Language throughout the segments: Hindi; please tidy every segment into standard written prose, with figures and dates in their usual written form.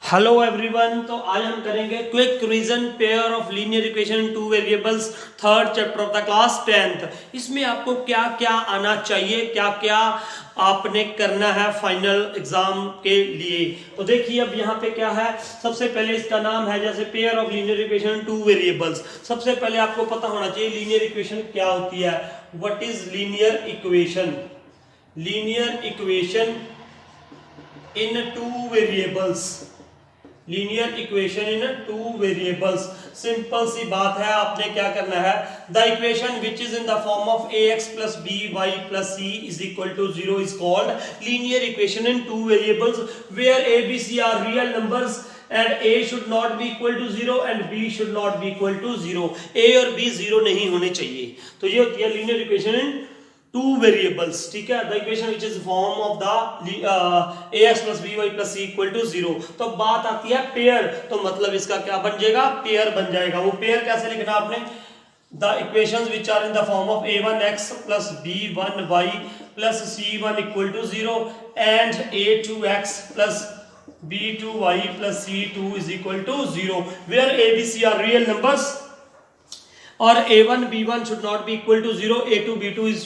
Hello everyone. तो आज हम करेंगे quick revision pair of linear equation in two variables, third chapter of the class 10th। इसमें आपको क्या क्या आना चाहिए, क्या क्या आपने करना है फाइनल एग्जाम के लिए। तो देखिए अब यहाँ पे क्या है, सबसे पहले इसका नाम है जैसे pair of linear equation in two variables. सबसे पहले आपको पता होना चाहिए लीनियर इक्वेशन क्या होती है। What is linear equation? Linear equation in two variables. Linear equation in two variables, simple सी बात है। आपने क्या करना है, the equation which is in the form of ax plus by plus c is equal to 0 is called linear equation in two variables where a b c are real numbers and a should not be equal to 0 and b should not be equal to 0। a और b 0 नहीं होने चाहिए। तो ये होती है linear equation in two variables, ठीक है। The equation which is form of the ax plus by plus c equal to 0। तो बात आती है पेयर, तो मतलब इसका क्या बन जाएगा, पेयर बन जाएगा। वो पेयर कैसे लिखना आपने, the equations which are in the form of a1x plus b1y plus c1 equal to 0 and a2x plus b2y plus c2 is equal to 0 where a b c are real numbers और a1 b1 should not be equal to 0, a2 b2 is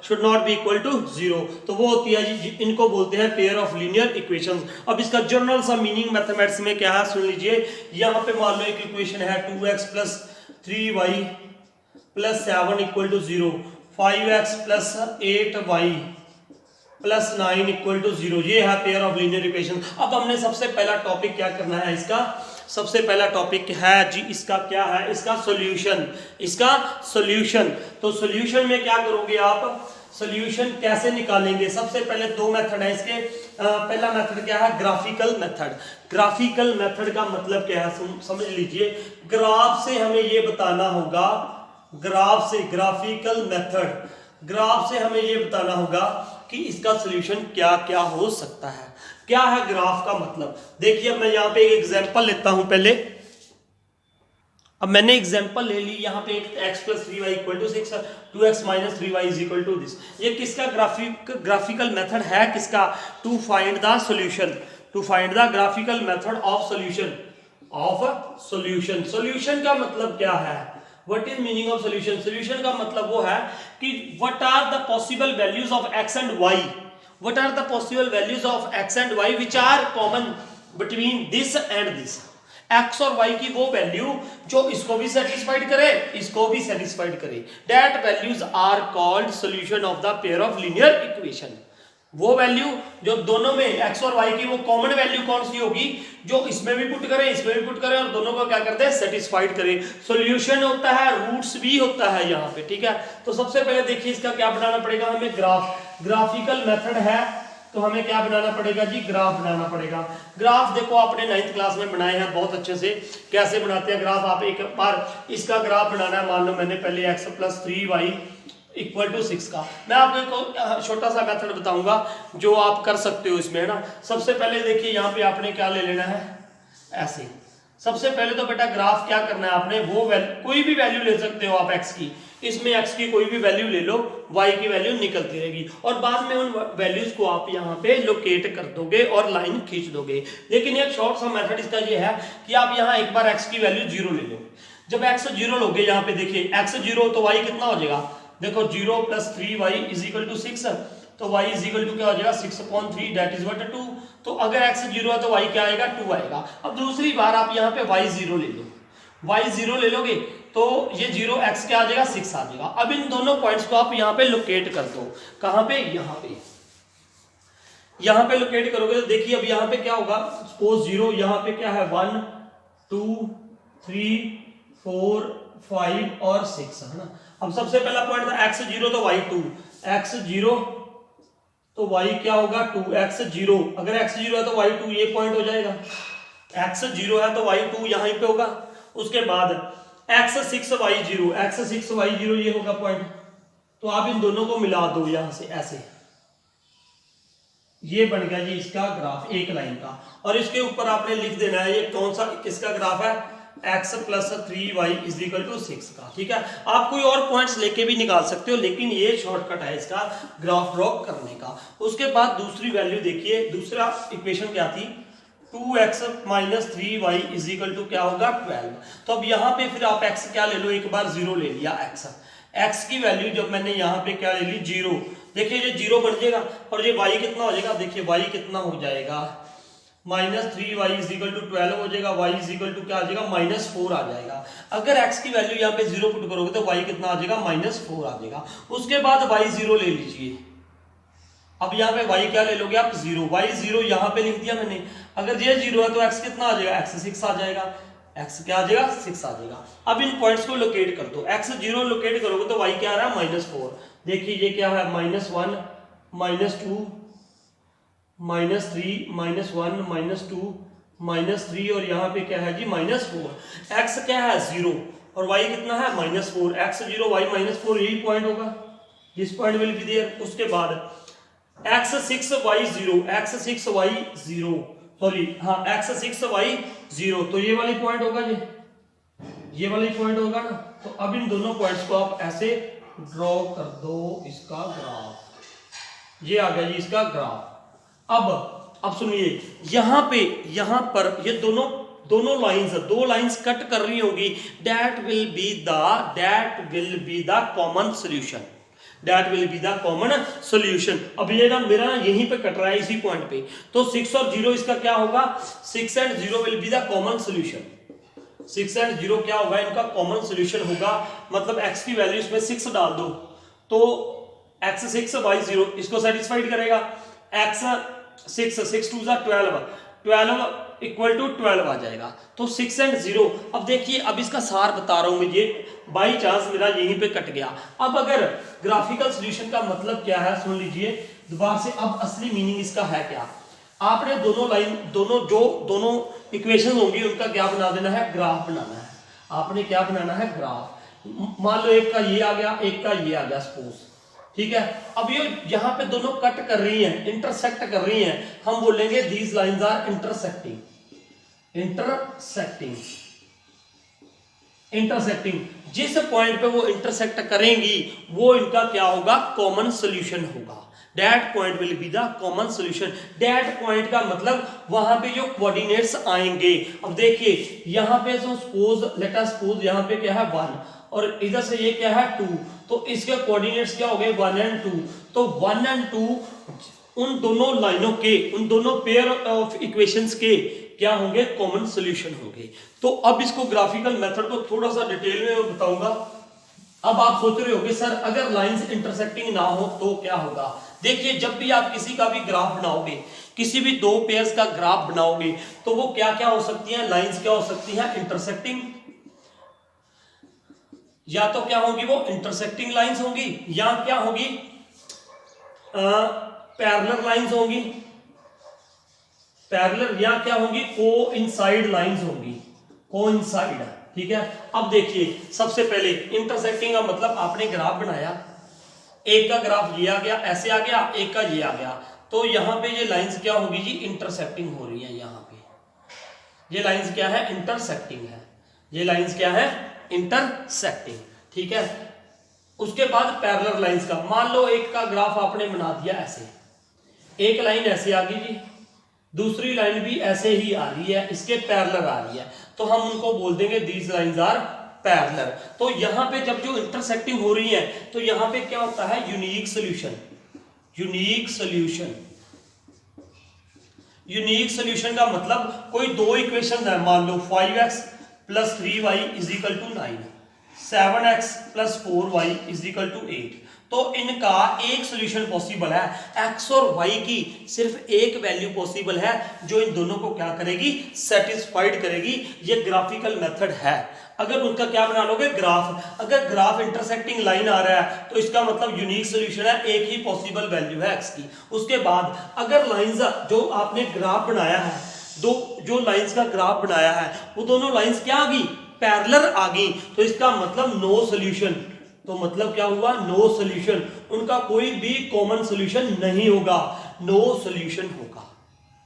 should not be equal to 0। तो वो होती है जी, इनको बोलते हैं पेयर ऑफ लीनियर इक्वेशंस। अब इसका जनरल सा मीनिंग मैथमेटिक्स में क्या है सुन लीजिए। यहाँ पे मान लो एक इक्वेशन है 2x plus 3y plus 7 equal to 0, 5x plus 8y plus 9 equal to 0। ये है पेयर ऑफ लीनियर इक्वेशन। अब हमने सबसे पहला टॉपिक क्या करना है, इसका सबसे पहला टॉपिक है जी, इसका क्या है, इसका सॉल्यूशन। इसका सॉल्यूशन, तो सॉल्यूशन में क्या करोगे आप, सॉल्यूशन कैसे निकालेंगे। सबसे पहले दो मेथड है इसके। पहला मेथड क्या है, ग्राफिकल मेथड। ग्राफिकल मेथड का मतलब क्या है समझ लीजिए। ग्राफ से हमें ये बताना होगा, ग्राफ से, ग्राफिकल मेथड, ग्राफ से हमें ये बताना होगा कि इसका सॉल्यूशन क्या क्या हो सकता है। क्या है ग्राफ का मतलब, देखिए मैं यहाँ पे एक एग्जांपल लेता हूं पहले। अब मैंने एग्जांपल ले ली, यहाँ पे एक x plus 3y equal to 6, 2x minus 3y is equal to this। ये किसका ग्राफिकल मेथड है, किसका, to find the solution, to find the graphical method of solution, of solution. Solution का मतलब क्या है, what is meaning of solution. Solution का मतलब वो है कि what are the possible values of x and y, what are the possible values of x and y which are common between this and this। x और y की वो वैल्यू जो इसको भी सेटिस्फाइड करे, इसको भी सेटिस्फाइड करे, that values are called solution of the pair of linear equation। वो वैल्यू जो दोनों में x और y की वो कॉमन वैल्यू कौन सी होगी, जो इसमें भी पुट करें, इसमें भी पुट करें और दोनों को क्या करते हैं, सेटिस्फाइड करें। सॉल्यूशन होता है, रूट्स भी होता है यहाँ पे, ठीक है। तो सबसे पहले देखिए इसका क्या बनाना पड़ेगा हमें, ग्राफ। ग्राफिकल मेथड है तो हमें क्या बनाना पड़ेगा जी, ग्राफ बनाना पड़ेगा। ग्राफ देखो आपने 9th क्लास में बनाए हैं बहुत अच्छे से, कैसे बनाते हैं ग्राफ। आप एक बार इसका ग्राफ बनाना है, मान लो मैंने पहले x plus 3y equal to 6 का, मैं आपको एक छोटा सा मेथड बताऊंगा जो आप कर सकते हो इसमें, है ना। सबसे पहले देखिए यहाँ पे आपने क्या ले लेना है, ऐसे। सबसे पहले तो बेटा ग्राफ क्या करना है आपने, वो कोई भी वैल्यू ले सकते हो आप x की, इसमें x की कोई भी वैल्यू ले लो, y की वैल्यू निकलती रहेगी और बाद में उन वैल्यूज को आप यहाँ पे लोकेट कर दोगे और लाइन खींच दोगे। लेकिन एक शॉर्ट सा मेथड इसका ये है कि आप यहाँ एक बार x की वैल्यू 0 ले लो। जब x 0 लोगे, यहाँ पे देखिए x 0 तो y कितना हो जाएगा, देखो 0 plus 3y is equal to 6, तो y is equal to क्या हो जाएगा, 6/3 that is what 2। तो अगर x 0 है तो y क्या आएगा, 2 आएगा। अब दूसरी बार आप यहाँ पे y 0 ले लो, y 0 ले लोगे तो ये 0 x क्या आ जाएगा, 6 आ जाएगा। अब इन दोनों पॉइंट्स को आप यहाँ पे लोकेट कर दो, कहाँ पे, यहाँ पे लोकेट करोगे तो देखिए अब यहाँ पे क्या होगा, सपोज 0, यहाँ पे क्या है 1 2 3 4 5 और 6, है ना। अब सबसे पहला पॉइंट था x 0 तो y 2, x 0 तो y क्या होगा 2, x 0, अगर x 0 है तो y 2, ये पॉइंट हो जाएगा। x 0 है तो y 2 यहीं पे होगा। उसके बाद x 6 y 0, x 6 y 0 ये होगा पॉइंट। तो आप इन दोनों को मिला दो यहां से ऐसे, ये बन गया जी इसका ग्राफ एक लाइन का। और इसके ऊपर आपने लिख देना है ये कौन सा किसका ग्राफ है, x plus 3y is equal to 6 का, ठीक है। आप कोई और पॉइंट्स लेके भी निकाल सकते हो, लेकिन ये शॉर्टकट है इसका ग्राफ ड्रॉ करने का। उसके बाद दूसरी वैल्यू देखिए, दूसरा इक्वेशन क्या थी, 2x minus 3y is equal to क्या होगा 12। तो अब यहाँ पे फिर आप x क्या ले लो, एक बार 0 ले लिया x की वैल्यू जब मैंने यहाँ पे क्या ले ली 0, देखिए ये 0 बन जाएगा और ये y कितना हो जाएगा, देखिए y कितना हो जाएगा -3y इज इक्वल टू 12 हो जाएगा, y इज इक्वल टू क्या आ जाएगा -4 आ जाएगा। अगर x की वैल्यू यहाँ पे 0 पुट करोगे तो y कितना आ जाएगा -4 आ जाएगा। उसके बाद y 0 ले लीजिए, अब यहाँ पे y क्या ले लोगे आप 0, y 0 यहाँ पे लिख दिया मैंने। अगर ये 0 है तो x कितना आ जाएगा, x 6 आ जाएगा, x क्या आ जाएगा 6 आ जाएगा। अब इन पॉइंट्स को लोकेट कर दो, x 0 लोकेट करोगे तो y क्या आ रहा है -4, देखिए ये क्या है -1 -2 -3 -1 -2 -3 और यहाँ पे क्या है जी -4। x क्या है 0 और y कितना है -4, x 0 y -4 यही पॉइंट होगा, this point will be there. उसके बाद x 6 y 0, x 6 y 0 sorry हाँ x 6 y 0, तो ये वाली पॉइंट होगा, ये वाली पॉइंट होगा ना। तो अब इन दोनों पॉइंट्स को आप ऐसे ड्रॉ कर दो, इसका ग्राफ, ये आ गया जी इसका ग्राफ। अब सुनिए यहाँ पर ये दोनों लाइंस, दो लाइंस कट कर रही होगी, that will be the common solution, that will be the common solution. अब ये ना मेरा यहीं पे कट रहा है इसी पॉइंट पे, तो 6 और 0 इसका क्या होगा, 6 and 0 will be the common solution, 6 and 0 क्या होगा इनका कॉमन सॉल्यूशन होगा। मतलब x की वैल्यू इसमें 6 डाल दो तो x 6 y 0 इसको सेटिस्फाइड करेगा, x 6 6 2 12 इक्वल टू 12 आ जाएगा। तो 6 एंड 0, अब देखिए अब इसका सार बता रहा हूं मैं, ये बाई चांस मेरा यहीं पे कट गया। अब अगर ग्राफिकल सॉल्यूशन का मतलब क्या है सुन लीजिए दोबारा से, अब असली मीनिंग इसका है क्या, आपने दोनों लाइन दोनों इक्वेशन होंगी उनका क्या बना देना है, ग्राफ बनाना है। आपने क्या बनाना है, ग्राफ। मान लो एक का ये आ गया, एक का ये आ गया सपोज, ठीक है। अब ये यहाँ पे दोनों कट कर रही हैं, इंटरसेक्ट कर रही हैं, हम बोलेंगे these lines are intersecting, intersecting. जिस पॉइंट पे वो इंटरसेक्ट करेंगी वो इनका क्या होगा, कॉमन सॉल्यूशन होगा। That point will be the common solution. That point का मतलब वहां पे जो कोऑर्डिनेट्स आएंगे, अब देखिए यहाँ पे लेट अस सपोज यहाँ पे क्या है 1 और इधर से ये क्या है 2, तो इसके कोऑर्डिनेट्स क्या हो गए 1 एंड 2, तो 1 एंड 2 उन दोनों लाइनों के, उन दोनों पेयर ऑफ इक्वेशंस के क्या होंगे, कॉमन सॉल्यूशन होंगे। तो अब इसको ग्राफिकल मेथड को थोड़ा सा डिटेल में बताऊंगा। अब आप सोच रहे होगे सर अगर लाइंस इंटरसेक्टिंग ना हो तो क्या होगा। देखिए जब भी आप किसी का भी ग्राफ बनाओगे, किसी भी दो पेयर्स का ग्राफ बनाओगे, तो वो क्या क्या हो सकती हैं, लाइंस क्या हो सकती हैं, इंटरसेक्टिंग, या तो क्या होगी वो इंटरसेक्टिंग लाइंस होंगी, या क्या होगी पैरेलल लाइंस होंगी, पैरेलल, या क्या होंगी कोइंसाइड लाइंस होंगी, कोइंसाइड, ठीक है। अब देखिए सबसे पहले इंटरसेक्टिंग का मतलब आपने ग्राफ बनाया, एक का ग्राफ ये आ गया, ऐसे आ गया, एक का ये आ गया, तो यहां पे ये लाइंस क्या होगी जी, इंटरसेक्टिंग हो रही है। यहां पे ये लाइंस क्या है, इंटरसेक्टिंग है, ये लाइंस क्या है, इंटरसेक्टिंग, ठीक है। उसके बाद पैरेलल लाइंस का, मान लो एक का ग्राफ आपने बना दिया ऐसे, एक लाइन ऐसे आ गई जी, दूसरी लाइन भी ऐसे ही आ रही है, इसके पैरेलल आ रही है, तो हम उनको बोल देंगे दीज लाइंस आर पैरेलल। तो यहां पे जब जो इंटरसेक्टिंग हो रही है तो यहां पे क्या होता है, unique solution, unique solution. Unique solution का मतलब कोई दो इक्वेशन है, मान लो 5x plus 3y is equal to 9, 7x plus 4y is equal to 8, तो इनका एक सॉल्यूशन पॉसिबल है। x और y की सिर्फ एक वैल्यू पॉसिबल है जो इन दोनों को क्या करेगी, सेटिस्फाइड करेगी। ये ग्राफिकल मेथड है। अगर उनका क्या बना लोगे, ग्राफ, अगर ग्राफ इंटरसेक्टिंग लाइन आ रहा है तो इसका मतलब यूनिक सॉल्यूशन है, एक ही पॉसिबल वैल्यू है x की। उसके बाद अगर लाइंस जो आपने ग्राफ बनाया है, जो लाइंस का ग्राफ बनाया है वो दोनों लाइंस क्या आ गई, पैरेलल आ गई, तो इसका मतलब नो सॉल्यूशन। तो मतलब क्या हुआ, नो सॉल्यूशन, उनका कोई भी कॉमन सॉल्यूशन नहीं होगा, नो सॉल्यूशन होगा।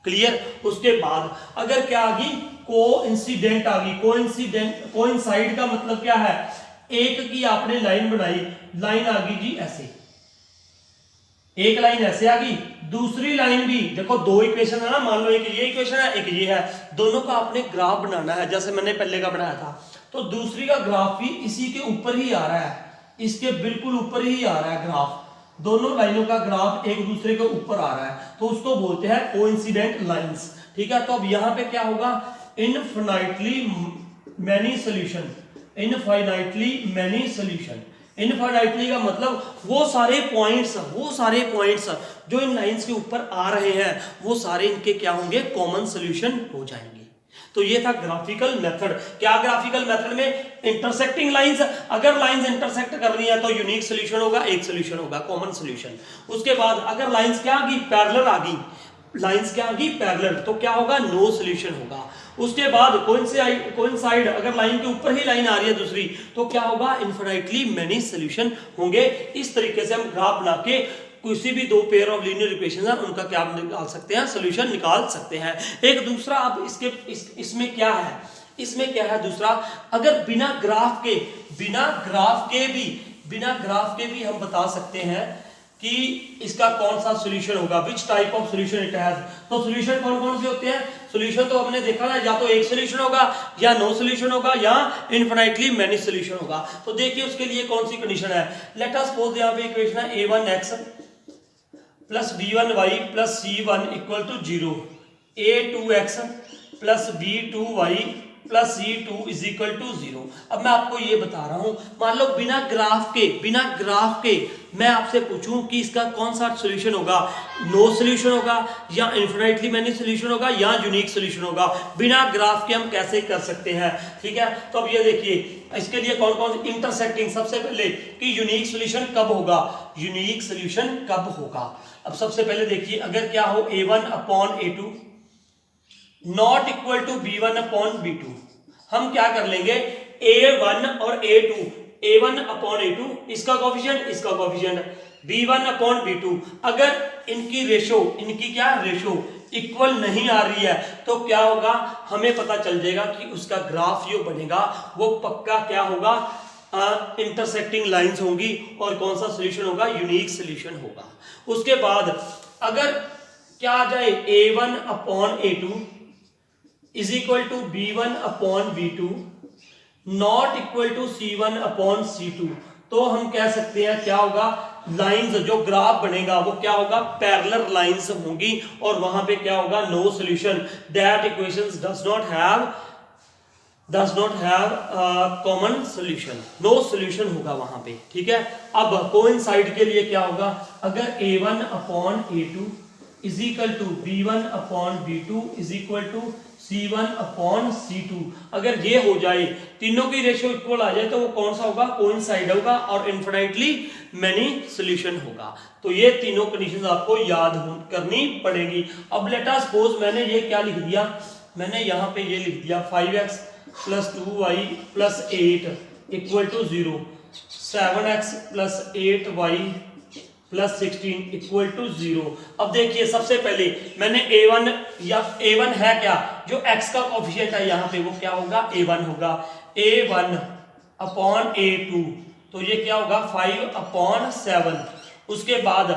क्लियर। उसके बाद अगर क्या आ गई, कोइंसिडेंट आ गई, कोइंसाइड का मतलब क्या है, एक की आपने लाइन बनाई, लाइन आ गई जी ऐसे, एक लाइन ऐसे आ गई, दूसरी लाइन भी देखो, दो इक्वेशन है ना, मान लो एक ये इक्वेशन है एक ये है, दोनों का आपने ग्राफ बनाना है जैसे मैंने पहले का बनाया था। तो दूसरी का ग्राफ भी इसी के ऊपर ही आ रहा है, इसके बिल्कुल ऊपर ही आ रहा है ग्राफ, दोनों लाइनों का ग्राफ एक दूसरे के ऊपर आ रहा है, तो उसको बोलते हैं कोइंसिडेंट लाइंस। ठीक है, तो अब यहां पे क्या होगा, infinitely many solution, infinitely many solution. Infinitely का मतलब वो सारे पॉइंट्स जो इन लाइंस के ऊपर आ रहे हैं वो सारे इनके क्या होंगे, कॉमन सॉल्यूशन हो जाएंगे। तो ये था ग्राफिकल मेथड। क्या ग्राफिकल मेथड में, इंटरसेक्टिंग लाइंस, अगर लाइंस इंटरसेक्ट कर रही है तो यूनिक सॉल्यूशन होगा, एक सॉल्यूशन होगा, कॉमन सॉल्यूशन। उसके बाद अगर लाइंस क्या आ गई, पैरेलल आ गई, लाइंस क्या आ गई, पैरेलल, तो क्या होगा, नो सॉल्यूशन होगा। उसके बाद कोइंसाइड, अगर लाइन के ऊपर ही लाइन आ रही है दूसरी, तो क्या होगा, इनफिनिटली मेनी सॉल्यूशन होंगे। इस तरीके से हम ग्राफ बना के किसी भी दो पेयर ऑफ लीनियर इक्वेशन है उनका क्या निकाल सकते हैं, सॉल्यूशन निकाल सकते हैं। एक दूसरा अब इसमें क्या है, इसमें क्या है दूसरा, अगर बिना ग्राफ के भी हम बता सकते हैं कि इसका कौन सा सॉल्यूशन होगा, which type of solution it has. तो सॉल्यूशन कौन कौन से होते हैं, सॉल्यूशन तो हमने देखा ना, या तो एक सॉल्यूशन होगा, या नो सॉल्यूशन होगा, या इनफिनिटली मेनी सॉल्यूशन होगा। तो देखिए उसके लिए कौन सी कंडीशन है। लेट अस सपोज यहाँ पे इक्वेशन है a1x plus b1y plus c1 equal to 0, a2x plus b2y plus c2 is equal to 0। अब मैं आपको ये बता रहा हूं, मान लो बिना ग्राफ के मैं आपसे पूछूं कि इसका कौन सा सॉल्यूशन होगा, नो सॉल्यूशन होगा, या इनफिनिटली मेनी सॉल्यूशन होगा, या यूनिक सॉल्यूशन होगा। बिना ग्राफ के हम कैसे कर सकते हैं, ठीक है। तो अब ये देखिए इसके लिए कौन कौन सी इंटरसेक्टिंग, सबसे पहले कि यूनिक सॉल्यूशन कब होगा, यूनिक सॉल्यूशन कब होगा। अब सबसे पहले देखिए, अगर क्या हो a1 upon a2 not equal to b1 upon b2, हम क्या कर लेंगे, a1 और a2, a1 अपॉन a2 इसका कोफिशिएंट b1 अपॉन b2, अगर इनकी रेशो इक्वल नहीं आ रही है तो क्या होगा, हमें पता चल जाएगा कि उसका ग्राफ जो बनेगा वो पक्का क्या होगा, इंटरसेक्टिंग लाइंस होंगी, और कौन सा सॉल्यूशन होगा, यूनिक सॉल्यूशन होगा। उसके बाद अगर क्या आ जाए, a1 upon a2 is equal to b1 upon b2 not equal to c1 upon c2, तो हम कह सकते हैं क्या होगा, लाइंस जो ग्राफ बनेगा वो क्या होगा, पैरेलल लाइंस होंगी, और वहां पे क्या होगा, no solution, that equations does not have common solution, no solution होगा वहां पे, ठीक है। अब कोइंसाइड के लिए क्या होगा, अगर a1 upon a2 is equal to b1 upon b2 is equal to c1 upon c2, अगर ये हो जाए, तीनों की रेशियो इक्वल आ जाए, तो वो कौन सा होगा, कोइंसाइड होगा, और इनफिनिटली मेनी सॉल्यूशन होगा। तो ये तीनों कंडीशंस आपको याद करनी पड़ेगी। अब लेट अस सपोज मैंने ये क्या लिख दिया, मैंने यहाँ पे ये लिख दिया 5x plus 2y plus 8 equal to 0, 7x plus 8y plus 16 equal to 0। अब देखिए सबसे पहले मैंने a1 है क्या, जो x का कोफिशिएंट है यहाँ पे वो क्या होगा, a1 होगा, a1 अपॉन a2, तो ये क्या होगा 5 अपॉन 7। उसके बाद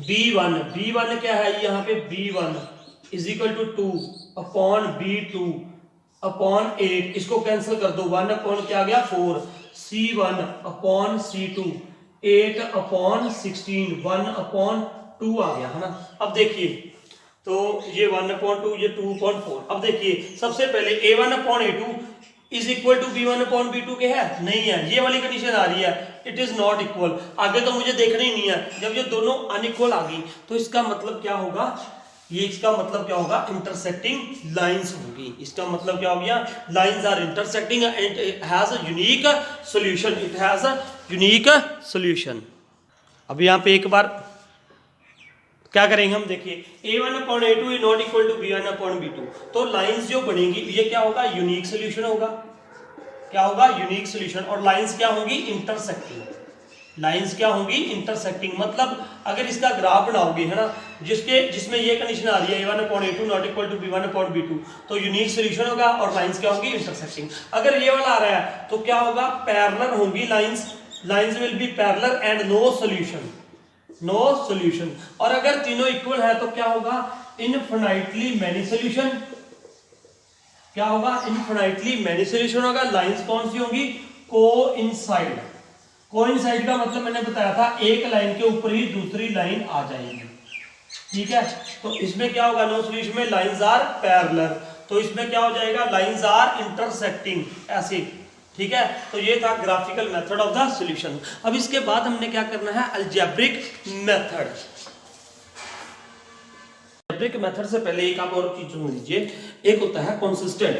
b1 क्या है यहाँ पे, b1 is equal to 2 upon b2 upon 8, इसको कैंसिल कर दो, 1 अपॉन क्या आ गया 4, c1 upon c2 8 upon 16, 1 upon 2 आ गया है ना। अब देखिए तो ये 1 अपॉन 2, ये 2 अपॉन 4। अब देखिए सबसे पहले a1 upon a2 is equal to b1 upon b2 के है, नहीं है, ये वाली कंडीशन आ रही है, इट इज नॉट इक्वल। आगे तो मुझे देखना ही नहीं है, जब ये दोनों अनइक्वल आ गई तो इसका मतलब क्या होगा, इसका मतलब क्या होगा, इंटरसेक्टिंग लाइंस होगी। इसका मतलब क्या हो गया, lines are intersecting and it has a unique solution, it has a unique solution. अब यहाँ पे एक बार क्या करेंगे हम, देखिए a1 upon a2 is not equal to b1 upon b2, तो लाइंस जो बनेंगी ये क्या होगा, यूनिक सॉल्यूशन होगा, क्या होगा, यूनिक सॉल्यूशन। और लाइंस क्या होंगी, इंटरसेक्टिंग, लाइंस क्या होंगी, इंटरसेक्टिंग। मतलब अगर इसका ग्राफ बनाओगे है ना, जिसमें ये कंडीशन आ रही है a1 upon a2 not equal to b1 upon b2, तो यूनिक सॉल्यूशन होगा, और लाइंस क्या होंगी, इंटरसेक्टिंग। अगर ये वाला आ रहा है तो क्या होगा, पैरेलल होंगी lines will be parallel and no solution, no solution. और अगर तीनों इक्वल है तो क्या होगा, इनफिनाइटली मैनी सॉल्यूशन। क्या होगा, इनफिनाइटली मैनी सॉल्यूशन होगा। लाइंस कौन सी होंगी, कोइंसाइड। कोइंसाइड का मतलब मैंने बताया था एक लाइन के ऊपर ही दूसरी लाइन आ जाएगी, ठीक है। तो इसमें क्या होगा, नो सॉल्यूशन में लाइंस आर पैरेलल, तो इसमें क्या हो जाएगा, लाइंस आर इंटरसेक्टिंग, ऐसे, ठीक है। तो ये था graphical method of the solution. अब इसके बाद हमने क्या करना है, अलजेब्रिक मेथड। अलजेब्रिक मेथड से पहले एक आप और चीज सुन लीजिए, एक होता है कंसिस्टेंट।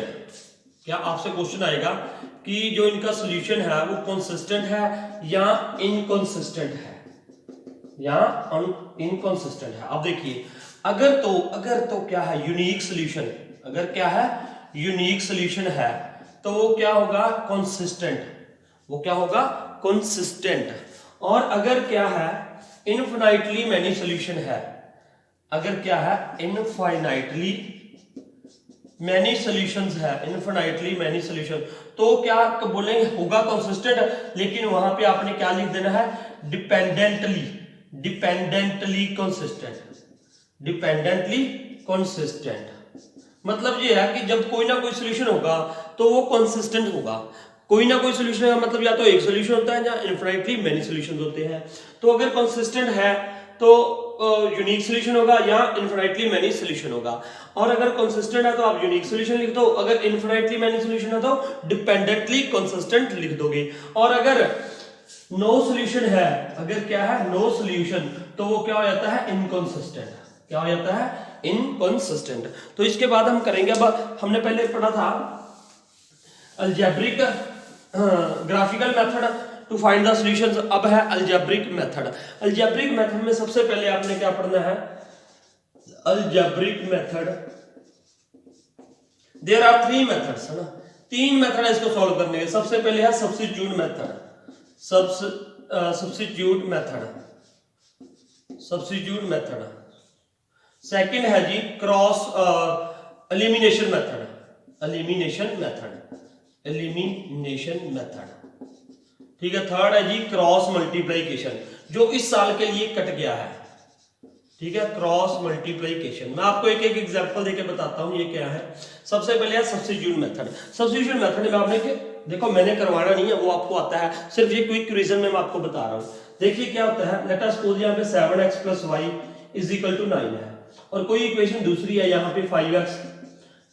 क्या आपसे क्वेश्चन आएगा कि जो इनका सॉल्यूशन है वो कंसिस्टेंट है या इनकंसिस्टेंट है, या इनकंसिस्टेंट है। अब देखिए, अगर तो क्या है, यूनिक सॉल्यूशन, अगर क्या है, यूनिक सॉल्यूशन है तो वो क्या होगा, कंसिस्टेंट, वो क्या होगा, कंसिस्टेंट। और अगर क्या है, इनफिनाइटली मैनी सॉल्यूशन है, अगर क्या है, इनफाइनाइटली मैनी सॉल्यूशंस है, इनफिनाइटली मैनी सॉल्यूशन, तो क्या बोलेंगे, होगा कंसिस्टेंट, लेकिन वहां पे आपने क्या लिख देना है, dependently, dependently consistent, dependently consistent. मतलब ये है कि जब कोई ना कोई सॉल्यूशन होगा तो वो कंसिस्टेंट होगा। कोई ना कोई सॉल्यूशन है मतलब या तो एक सॉल्यूशन होता है या इनफिनिटली मेनी सॉल्यूशन होते हैं। तो अगर कंसिस्टेंट है तो यूनिक सॉल्यूशन होगा या इनफिनिटली मेनी सॉल्यूशन होगा। और अगर कंसिस्टेंट है तो आप यूनिक सॉल्यूशन लिख दो, अगर इनफिनिटली मेनी सॉल्यूशन है तो डिपेंडेंटली कंसिस्टेंट लिख दोगे। और अगर नो सॉल्यूशन है, अगर क्या है, नो सॉल्यूशन, तो वो क्या हो जाता है, इनकंसिस्टेंट। क्या हो जाता है, इनकंसिस्टेंट। तो इसके बाद हम करेंगे, अब हमने पहले पढ़ा था algebraic graphical method to find the solutions, अब है अलजेब्रिक मेथड। अलजेब्रिक मेथड में सबसे पहले आपने क्या पढ़ना है, algebraic method, there are 3 methods, है ना, 3 मेथड है इसको सॉल्व करने के। सबसे पहले है substitute method, substitute method, substitute method. Second है जी cross elimination method, elimination method, elimination method, ठीक है। थर्ड है जी क्रॉस मल्टीप्लिकेशन, जो इस साल के लिए कट गया है, ठीक है, क्रॉस मल्टीप्लिकेशन। मैं आपको एक एक एग्जांपल देके बताता हूं ये क्या है। सबसे पहले है सब्स्टिट्यूट मेथड। सब्स्टिट्यूट मेथड में आपने देखो, मैंने करवाना नहीं है, वो आपको आता है, सिर्फ ये क्विक रिवीजन में मैं आपको बता रहा हूं। देखिए क्या होता है, लेट अस सपोज यहां पे 7x + y = 9 है, और कोई इक्वेशन दूसरी है यहाँ पे 5x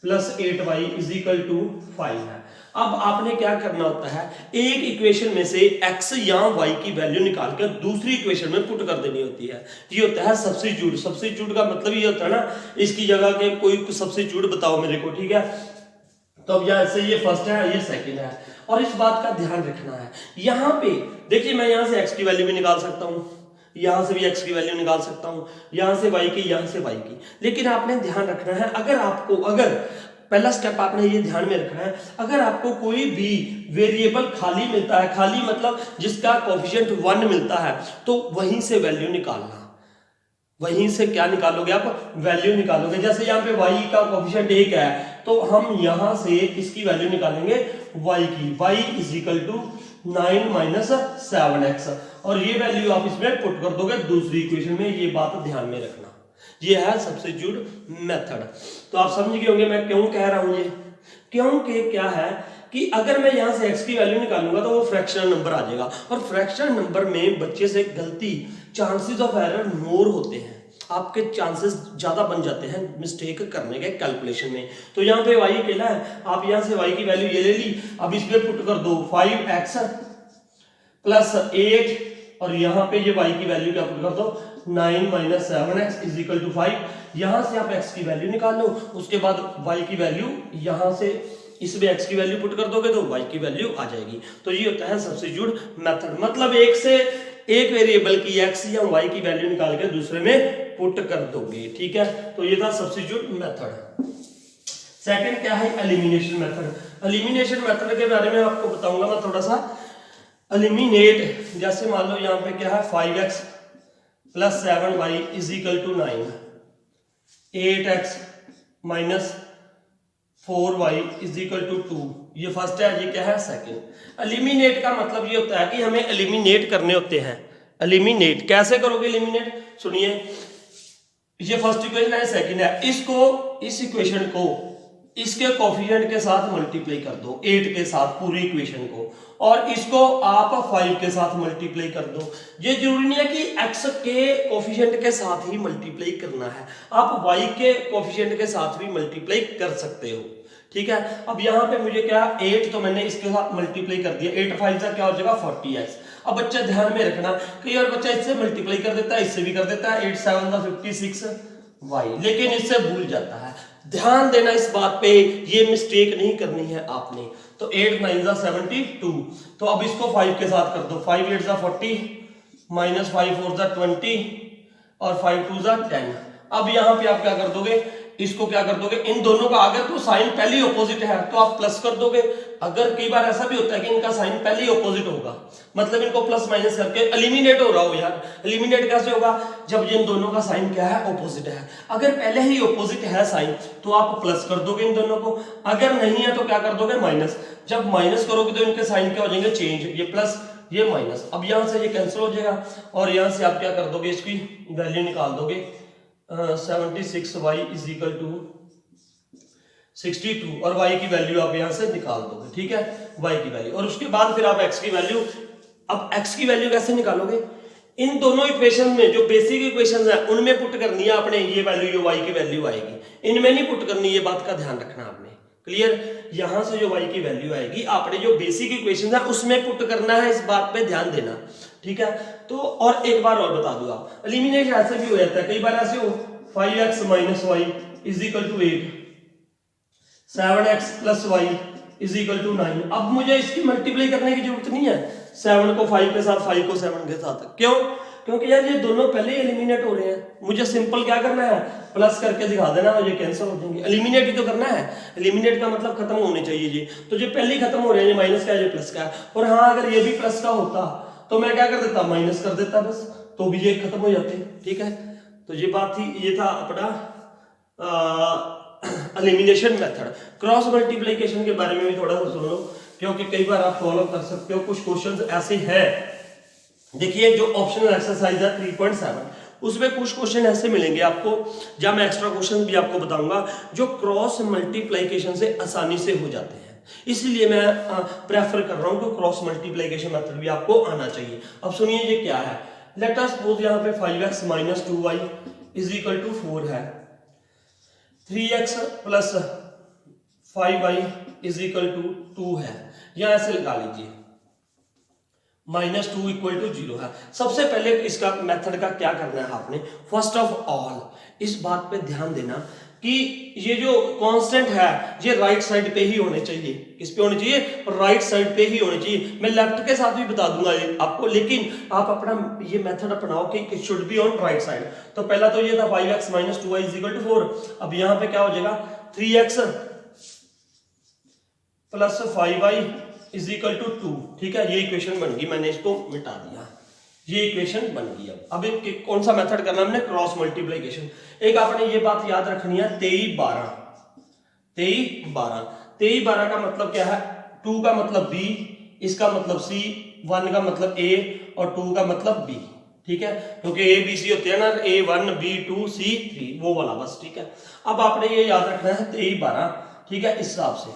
+ 8y = 5 है। अब आपने क्या करना होता है, एक इक्वेशन में से x या y की वैल्यू निकाल कर दूसरी इक्वेशन में पुट कर देनी होती है। ये होता है सब्स्टिट्यूट। सब्स्टिट्यूट का मतलब ये होता है ना, इसकी जगह के कोई सब्स्टिट्यूट बताओ मेरे को, ठीक है। तो अब यहाँ से ये फर्स्ट है, ये सेकंड है, और इस बात का ध्यान रखना है। यहाँ पे देखिए, मैं यहाँ से x की वैल्यू भी निकाल सकता हूँ, यहां से भी x की वैल्यू निकाल सकता हूं, यहां से y की, यहां से y की। लेकिन आपने ध्यान रखना है, अगर पहला स्टेप आपने ये ध्यान में रखना है, अगर आपको कोई भी वेरिएबल खाली मिलता है, खाली मतलब जिसका कोएफिशिएंट 1 मिलता है, तो वहीं से वैल्यू निकालना। वहीं से क्या निकालोगे आप, वैल्यू निकालोगे। जैसे यहाँ पे y का कोएफिशिएंट 1 है, तो हम यहां से इसकी वैल्यू निकालेंगे y की, y = 9 - 7x, और ये वैल्यू आप इसमें पुट कर दोगे दूसरी इक्वेशन में। ये बात ध्यान में रखना, ये है सब्स्टिट्यूट मेथड। तो आप समझ गए होंगे मैं क्यों कह रहा हूं ये, क्योंकि क्या है कि अगर मैं यहां से x की वैल्यू निकालूंगा तो वो फ्रैक्शनल नंबर आ जाएगा, और फ्रैक्शनल नंबर में बच्चे से गलती, चांसेस ऑफ एरर मोर होते हैं, आपके चांसेस ज्यादा बन जाते हैं मिस्टेक करने के कैलकुलेशन में। तो यहाँ पे y अकेला है, आप यहाँ से y की वैल्यू ये ले ली, अब इसमें पुट कर दो 5x + 8, और यहाँ पे ये y की वैल्यू क्या पुट कर दो, 9 - 7x = 5। यहां से आप x की वैल्यू निकाल लो, उसके बाद y की वैल्यू यहां से इसमें x की वैल्यू पुट कर दोगे तो y की वैल्यू आ जाएगी। तो ये होता है सब्स्टिट्यूट मेथड, मतलब एक से एक वेरिएबल की x या y की वैल्यू निकाल के दूसरे में पुट कर दोगे, ठीक है। तो ये था सब्स्टिट्यूट मेथड। सेकंड क्या है, एलिमिनेशन मेथड। एलिमिनेशन मेथड के बारे में आपको बताऊंगा मैं थोड़ा सा। एलिमिनेट, जैसे मान लो यहाँ पे क्या है, 5x + 7y = 9, 8x - 4y = 2, ये फर्स्ट है, ये क्या है, सेकंड। एलिमिनेट का मतलब ये होता है कि हमें एलिमिनेट करने होते हैं, एलिमिनेट कैसे करोगे एलिमिनेट, सुनिए, ये फर्स्ट इक्वेशन है, सेकंड है, इसको इस इक्वेशन को इसके कोफिशिएंट के साथ मल्टीप्लाई कर दो 8 के साथ पूरी इक्वेशन को, और इसको आप 5 के साथ मल्टीप्लाई कर दो। ये जरूरी नहीं है कि x के कोफिशिएंट के साथ ही मल्टीप्लाई करना है, आप y के कोफिशिएंट के साथ भी मल्टीप्लाई कर सकते हो, ठीक है। अब यहाँ पे मुझे क्या 8 तो मैंने इसके साथ मल्टीप्लाई कर दिया, 8 5 का क्या हो जाएगा 40x। अब बच्चा ध्यान में रखना, कई बार बच्चा इससे मल्टीप्लाई कर देता है, इससे भी कर देता है, 8 7 56y, लेकिन इससे भूल जाता है। ध्यान देना इस बात पे, ये मिस्टेक नहीं करनी है आपने। तो 8 9 72, तो अब इसको 5 के साथ कर दो, 5 8 40 माइनस 5 4 20 और 5 2 10। अब यहाँ पे आप क्या कर दोगे, इसको क्या कर दोगे, इन दोनों का अगर तो साइन पहले ही ऑपोजिट है तो आप प्लस कर दोगे। अगर कई बार ऐसा भी होता है कि इनका साइन पहले ही ऑपोजिट होगा, मतलब इनको प्लस माइनस करके एलिमिनेट हो रहा हो यार, एलिमिनेट कैसे होगा, जब इन दोनों का साइन क्या है ऑपोजिट है। अगर पहले ही ऑपोजिट है साइन तो आप प्लस कर दोगे इन दोनों को, अगर नहीं है तो क्या कर दोगे माइनस। जब माइनस करोगे तो इनके साइन क्या हो जाएंगे चेंज, ये प्लस ये माइनस। अब यहां से ये कैंसिल हो जाएगा और यहां से आप क्या कर दोगे, इसकी वैल्यू निकाल दोगे, 76y इज इक्वल टू 62 और y की वैल्यू आप यहां से निकाल दोगे, ठीक है, y की वैल्यू। और उसके बाद फिर आप x की वैल्यू, अब x की वैल्यू कैसे निकालोगे, इन दोनों इक्वेशन में जो बेसिक इक्वेशंस है उनमें पुट करनी है आपने, ये वैल्यू जो y की वैल्यू आएगी, इनमें नहीं पुट करनी, ये बात का ध्यान रखना आपने, क्लियर। यहां से जो y की वैल्यू आएगी आपने जो बेसिक इक्वेशन है उसमें पुट करना है, इस बात पे ध्यान देना, ठीक है। तो और एक बार और बता दूं, आप एलिमिनेशन ऐसे भी हो जाता है, कई बार ऐसे हो 5x minus y is equal to 8, 7x plus y is equal to 9। अब मुझे इसकी मल्टीप्लाई करने की जरूरत नहीं है, 7 को 5 के साथ, 5 को 7 के साथ, क्यों, क्योंकि यार ये दोनों पहले ही एलिमिनेट हो रहे हैं, मुझे सिंपल क्या करना है, प्लस करके दिखा देना और ये कैंसिल हो जाएंगे। एलिमिनेट ही तो करना है, एलिमिनेट का मतलब खत्म होने चाहिए जी, तो जो पहले ही खत्म हो रहे हैं, ये माइनस का है, ये प्लस का है। और हाँ, अगर ये भी प्लस का होता तो मैं क्या कर देता, माइनस कर देता बस, तो भी ये खत्म हो जाते, ठीक है। तो ये बात थी, ये था अपना एलिमिनेशन मेथड। क्रॉस मल्टीप्लिकेशन के बारे में भी थोड़ा सा सुन लो, क्योंकि कई बार आप फॉलो कर सकते हो, कुछ क्वेश्चंस ऐसे हैं। देखिए जो ऑप्शनल एक्सरसाइज है 3.7, उसमें कुछ क्वेश्चन ऐसे मिलेंगे आपको, जहां मैं एक्स्ट्रा क्वेश्चन भी आपको बताऊंगा जो क्रॉस मल्टीप्लिकेशन से आसानी से हो जाते हैं, इसलिए मैं प्रेफर कर रहा हूं कि क्रॉस मल्टीप्लिकेशन मेथड भी आपको आना चाहिए। अब सुनिए ये क्या है, लेट अस सपोज यहां पे 5x minus 2y is equal to 4 है, 3x plus 5y is equal to 2 है, या ऐसे लगा लीजिए -2 इक्वल टू 0 है। सबसे पहले इसका मेथड का क्या करना है आपने, फर्स्ट ऑफ ऑल इस बात पे ध्यान देना कि ये जो कांस्टेंट है ये राइट साइड पे ही होने चाहिए। किस पे होने चाहिए, राइट साइड पे ही होने चाहिए। मैं लेफ्ट के साथ भी बता दूंगा आपको, लेकिन आप अपना ये मेथड अपनाओ कि it should be on right side. तो पहला तो ये था 5x minus 2y is equal to 4। अब यहां पे क्या हो जाएगा, 3x plus 5y is equal to 2, ठीक है, ये इक्वेशन बन गई, मैंने इसको मिटा दिया, ये इक्वेशन बन गई। अब एक कौन सा मेथड करना हमने, क्रॉस मल्टीप्लिकेशन। एक आपने ये बात याद रखनी है, 23 12, 23 12 का मतलब क्या है, 2 का मतलब b, इसका मतलब c, 1 का मतलब a और 2 का मतलब b, ठीक है, क्योंकि a b c होते हैं ना, a1 b2 c3 वो वाला बस, ठीक है। अब आपने ये याद रखना है 23 12, ठीक है, इस हिसाब से।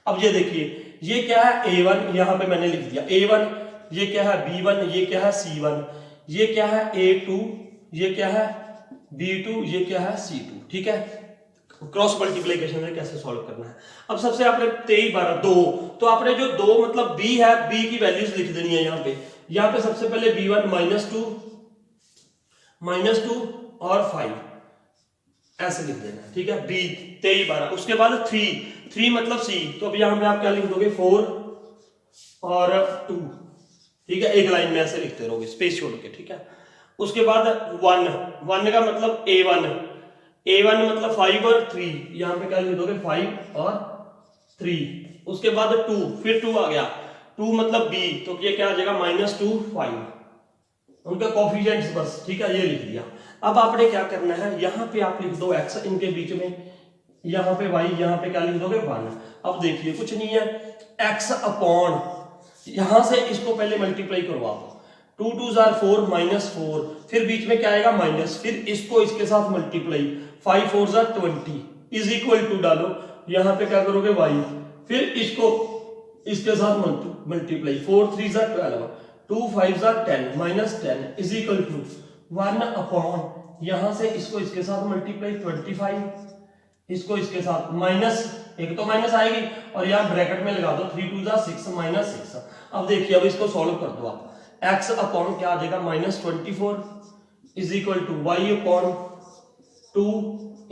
अब ये देखिए ये क्या है, a1 यहां पे मैंने लिख दिया a1, ये क्या है b1, ये क्या है c1, ये क्या है a2, ये क्या है b2, ये क्या है c2, ठीक है। क्रॉस मल्टीप्लिकेशन में कैसे सॉल्व करना है। अब सबसे आपने 23 12 2, तो आपने जो 2 मतलब b है, b की वैल्यूज लिख देनी है यहाँ पे सबसे पहले b1 -2 और 5 ऐसे लिख देना, ठीक है, b 23 12। उसके बाद 3 मतलब c, तो अब यहां पे आप क्या लिख दोगे 4 और 2, ठीक है, एक लाइन में ऐसे लिखते रहोगे स्पेस छोड़ के, ठीक है। उसके बाद 1 का मतलब a1 मतलब 5 और 3, यहां पे क्या लिख दोगे 5 और 3। उसके बाद 2, फिर 2 आ गया, 2 मतलब b, तो ये क्या आ जाएगा -2 5, उनका कोफिशिएंट्स बस, ठीक है, ये लिख दिया। अब आपने क्या करना है, यहां पे आप लिख दो x इनके बीच में, यहां पे y, यहां पे क्या लिख दोगे 1। अब देखिए कुछ नहीं है, x अपॉन, यहां से इसको पहले मल्टीप्लाई करो आप, 2 2 जार 4 -4, फिर बीच में क्या आएगा माइनस, फिर इसको इसके साथ मल्टीप्लाई, 5 4 जार 20 इज इक्वल टू डालो, यहाँ पे क्या करोगे y, फिर इसको इसके साथ मल्टीप्लाई, 4 3 जार 12, 2 5 जार 10 -10 इज इक्वल टू 1 अपॉन, यहां से इसको इसके साथ मल्टीप्लाई 25, इसको इसके साथ माइनस, एक तो माइनस आएगी और यहाँ ब्रैकेट में लगा दो 3 2 जार 6 -6। अब देखिए, अब इसको सॉल्व कर दो आप, x अपॉन क्या आ जाएगा -24 is equal to y upon 2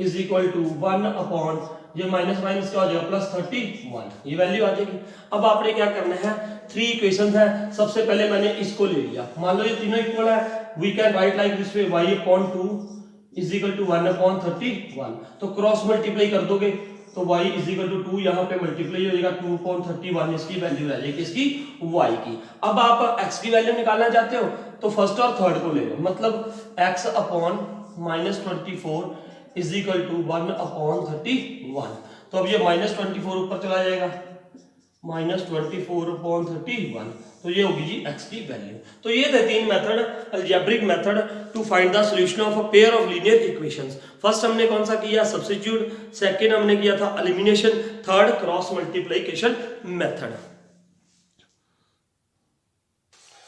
is equal to 1 upon, ये माइनस माइनस क्या हो जाएगा +31, ये वैल्यू आ जाएगी। अब आपने क्या करना है, 3 इक्वेशंस है, सबसे पहले मैंने इसको ले लिया, मान लो ये तीनों इक्वल है, we can write like this way, y upon 2 is equal to 1 upon 31, तो क्रॉस मल्टीप्लाई कर दोगे तो y इज इक्वल टू 2 यहाँ पे मल्टीप्लाई हो जाएगा 2 अपॉन 31, इसकी वैल्यू रह जाएगी इसकी y की। अब आप x की वैल्यू निकालना चाहते हो तो फर्स्ट और थर्ड को ले लो, मतलब x upon -24 is equal to 1 upon 31, तो अब ये -24 ऊपर चला जाएगा, -24 अपॉन 31, तो ये होगी जी x की वैल्यू। तो ये थे 3 method, algebraic method to find the solution of a pair of linear equations. First हमने कौन सा किया, सब्स्टिट्यूट, सेकंड हमने किया था elimination, third cross multiplication method.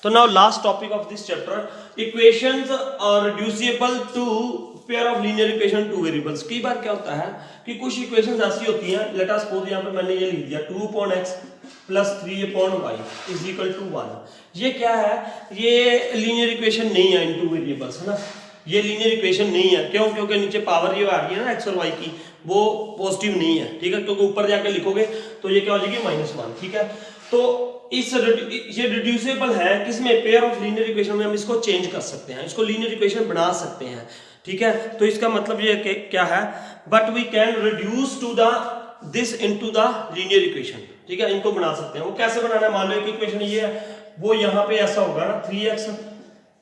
तो now last topic of this chapter, equations are reducible to pair of linear equation two variables. कई बार क्या होता है कि कुछ इक्वेशंस ऐसी होती हैं, लेट अस सपोज यहाँ पे मैंने ये लिख दिया 2 upon x plus 3 upon y is equal to 1। ये क्या है, ये लीनियर इक्वेशन नहीं है इन टू वेरिएबल्स, है ना, ये लीनियर इक्वेशन नहीं है। क्यों, क्योंकि नीचे पावर ये आ रही है ना x और y की, वो पॉजिटिव नहीं है, ठीक है, क्योंकि ऊपर जाके लिखोगे तो ये क्या हो जाएगी -1, ठीक है। तो ये रिड्यूसेबल है किसमें, पेयर ऑफ लीनियर इक्वेशन में हम इसको चेंज कर सकते हैं, इसको लीनियर इक्वेशन बना सकते हैं, ठीक है। तो इसका मतलब ये क्या है, but we can reduce to the this into the linear equation, ठीक है, इनको बना सकते हैं। वो कैसे बनाना है, मान लो एक इक्वेशन ये है, वो यहाँ पे ऐसा होगा ना 3x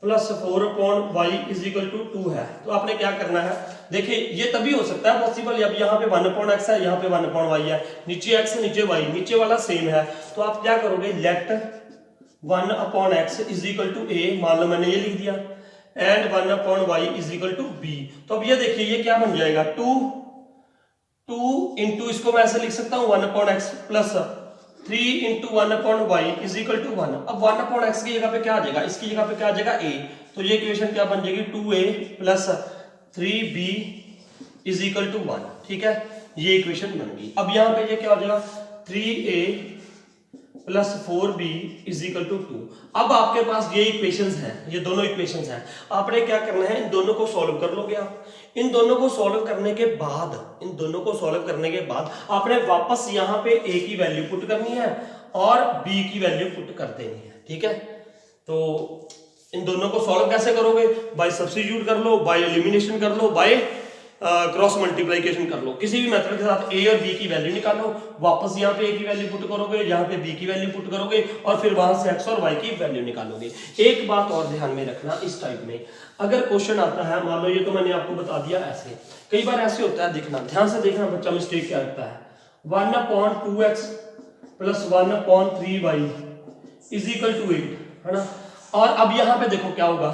plus 4 upon y is equal to 2 है, तो आपने क्या करना है, देखिए ये तभी हो सकता है पॉसिबल, अब यहाँ पे 1 अपॉन x है, यहाँ पे 1 अपॉन y है, नीचे x नीचे y, नीचे वाला सेम है, तो आप क्या करोगे, let 1 upon x is equal to a, मान लो मैंने ये लिख दिया, and 1 upon y is equal to b। तो अब ये देखिए ये क्या बन जाएगा, 2 इंटू, इसको मैं ऐसे लिख सकता हूँ 1 upon x plus 3 into 1 upon y is equal to 1। अब 1 अपॉन x की जगह पे क्या आ जाएगा, इसकी जगह पे क्या आ जाएगा a, तो ये इक्वेशन क्या बन जाएगी 2a plus 3b is equal to 1, ठीक है, ये इक्वेशन बन गई। अब यहाँ पे ये क्या हो जाएगा 3a plus 4b is equal to 2। अब आपके पास ये इक्वेशंस हैं, ये दोनों इक्वेशंस हैं, आपने क्या करना है, इन दोनों को सॉल्व कर लोगे आप। इन दोनों को सॉल्व करने के बाद, इन दोनों को सॉल्व करने के बाद आपने वापस यहाँ पे a की वैल्यू पुट करनी है और b की वैल्यू पुट कर देनी है, ठीक है। तो इन दोनों को सॉल्व कैसे करोगे, बाय सब्स्टिट्यूट कर लो, बाय एलिमिनेशन कर लो, बाय क्रॉस मल्टीप्लिकेशन कर लो, किसी भी मेथड के साथ a और b की वैल्यू निकालो, वापस यहाँ पे a की वैल्यू पुट करोगे, यहाँ पे b की वैल्यू पुट करोगे और फिर वहां से x और y की वैल्यू निकालोगे। एक बात और ध्यान में रखना, इस टाइप में अगर क्वेश्चन आता है, मान लो ये तो मैंने आपको बता दिया ऐसे, कई बार ऐसे होता है, देखना ध्यान से देखना बच्चा मिस्टेक क्या करता है, 1 upon 2x plus 1 upon 3y is equal to 8, है ना। और अब यहाँ पे देखो क्या होगा,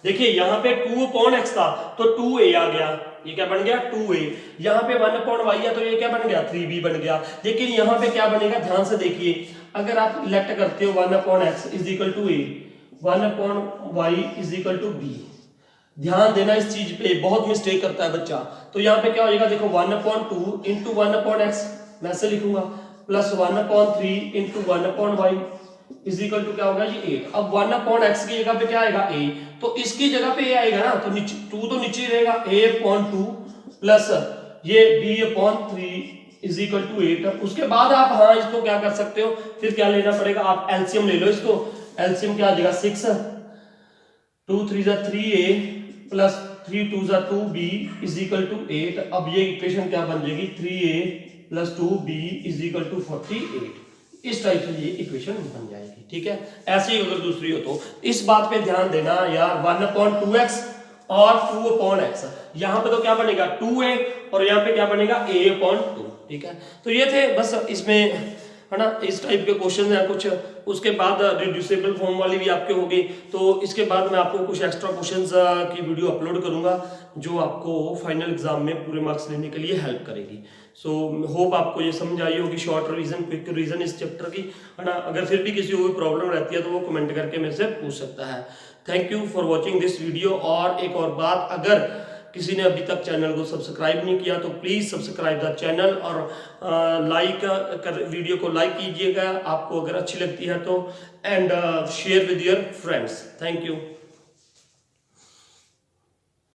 देखिए यहाँ पे 2 अपॉन x था तो 2a आ गया, ये क्या बन गया 2a, यहाँ पे 1 अपॉन y है तो ये क्या बन गया 3b बन गया। लेकिन यहाँ पे क्या बनेगा, ध्यान से देखिए, अगर आप लेट करते हो 1 upon x is equal to a, 1 upon y is equal to b, ध्यान देना इस चीज पे, बहुत मिस्टेक करता है बच्चा। तो यहाँ पे क्या हो जाएगा, देखो 1 अपॉन 2 इंटू 1 अपॉन x मैं ऐसे लिखूंगा, plus 1 upon 3 into 1 upon y is equal to क्या होगा जी 8। अब 1 अपॉन x की जगह पे क्या आएगा a, तो इसकी जगह पे a आएगा ना, तो नीचे 2 तो नीचे रहेगा, a अपॉन 2 प्लस ये b upon 3 is equal to 8। उसके बाद आप हाँ इसको क्या कर सकते हो, फिर क्या लेना पड़ेगा, आप एलसीएम ले लो, इसको एलसीएम क्या आ जाएगा 6, 2 3 जा 3a प्लस 3 2 जा 2b इज इक्वल टू 8। अब ये इक्वेशन क्या बन जाएगी 3a plus 2b is equal to 48। इस टाइप से ये इक्वेशन बन जाएगी, ठीक है। ऐसे ही अगर दूसरी हो तो इस बात पे ध्यान देना यार, 1 अपॉन 2x और 2 अपॉन x, यहाँ पे तो क्या बनेगा 2a और यहाँ पे क्या बनेगा a अपॉन 2, ठीक है। तो ये थे बस इसमें, है ना, इस टाइप के क्वेश्चन हैं कुछ, उसके बाद रिड्यूसेबल फॉर्म वाली भी आपके होगी। तो इसके बाद मैं आपको कुछ एक्स्ट्रा क्वेश्चंस की वीडियो अपलोड करूंगा जो आपको फाइनल एग्जाम में पूरे मार्क्स लेने के लिए हेल्प करेगी। सो होप आपको ये समझ आई होगी शॉर्ट रिवीजन, क्विक रिवीजन इस चैप्टर की, है ना। अगर फिर भी किसी को कोई प्रॉब्लम रहती है तो वो कमेंट करके मेरे से पूछ सकता है। Thank you for watching this video. और एक और बात, अगर किसी ने अभी तक चैनल को सब्सक्राइब नहीं किया तो प्लीज सब्सक्राइब द चैनल और वीडियो को लाइक कीजिएगा आपको अगर अच्छी लगती है तो, and share with your friends. Thank you.